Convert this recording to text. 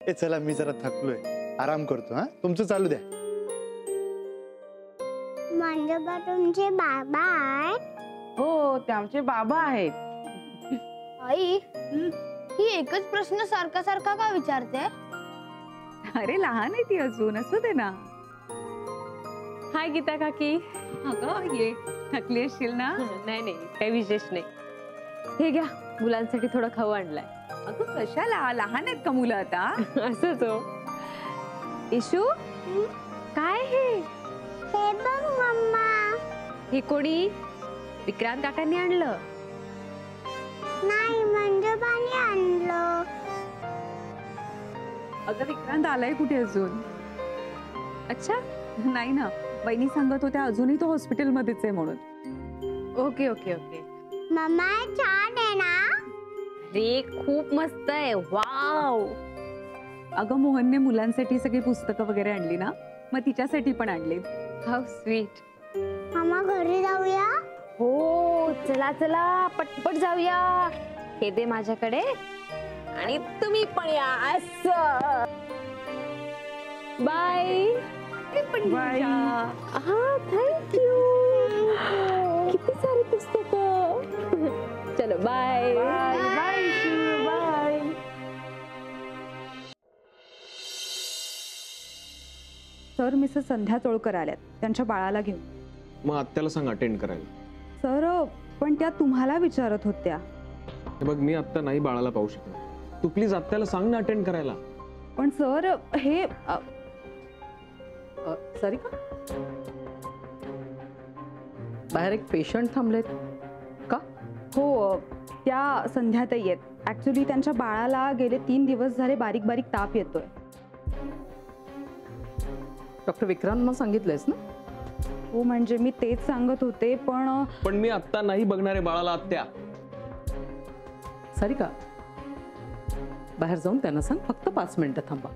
ए चला, मी जरा थकलोय, आराम करतो. हा, तुमचं चालू द्या. म्हणजे बा तुमचे बाबा आहेत? हो, ते आमचे बाबा आहेत. आई, ही एकच प्रश्न सारखा सारखा का विचारते? अरे लहान आहे ती अजून, असू दे ना. हाय गीता काकी. अगं ये, थकली असशील ना? नाही नाही, काही विशेष नाही. हे घ्या, मुलांसाठी थोडा खाऊ आणलाय. अगं कशाला, लहान आहेत का मुलं आता? असंच हो. इशू, काय हे? हे बघ मम्मा. हे कोणी? विक्रांत काकांनी आणलं? नाही, मंजुबाने आणलं. अगं विक्रांत आलाय कुठे अजून? अच्छा, नाही ना, वहिनी सांगत होत्या अजूनही तो हॉस्पिटलमध्येच आहे म्हणून. Okay okay okay. मम्मा छान आहे ना? रे खूप मस्त आहे. वाव. अगं मोहनने मुलांसाठी सगळी पुस्तकं वगैरे आणली ना, मग तिच्यासाठी पण आणली. How sweet. मम्मा घरी जाऊया? हो, चला चला पटपट जाऊया. हे दे माझ्याकडे आणि तुम्ही पण या. असं. बाय. बाय. हा, थँक्यू. किती सारे पुस्तकं. चलो bye. Bye bye bye. Sir, Mrs Sandhya Cholkar आल्यात त्यांच्या बाळाला घेऊन. मग आत्याला सांग अटेंड करायला. सर, पण त्या तुम्हाला विचारत होत्या. हे बघ, मी आत्ता नाही बाळाला पाहू शकणार. तू प्लीज आत्याला सांग ना अटेंड करायला. पण सर हे सारिका, बाहेर एक पेशंट थांबलेत का? हो, त्या संध्याताई आहेत. ऍक्च्युली त्यांच्या बाळाला गेले 3 दिवस झाले बारीक बारीक ताप येतोय. डॉक्टर विक्रांत सांगितलंयस ना? हो, म्हणजे मी तेच सांगत होते, पण मी आत्ता नाही बघणार आहे बाळाला आत्या. सारिका, बाहेर जाऊन त्यांना सांग फक्त 5 मिनिटं थांबा.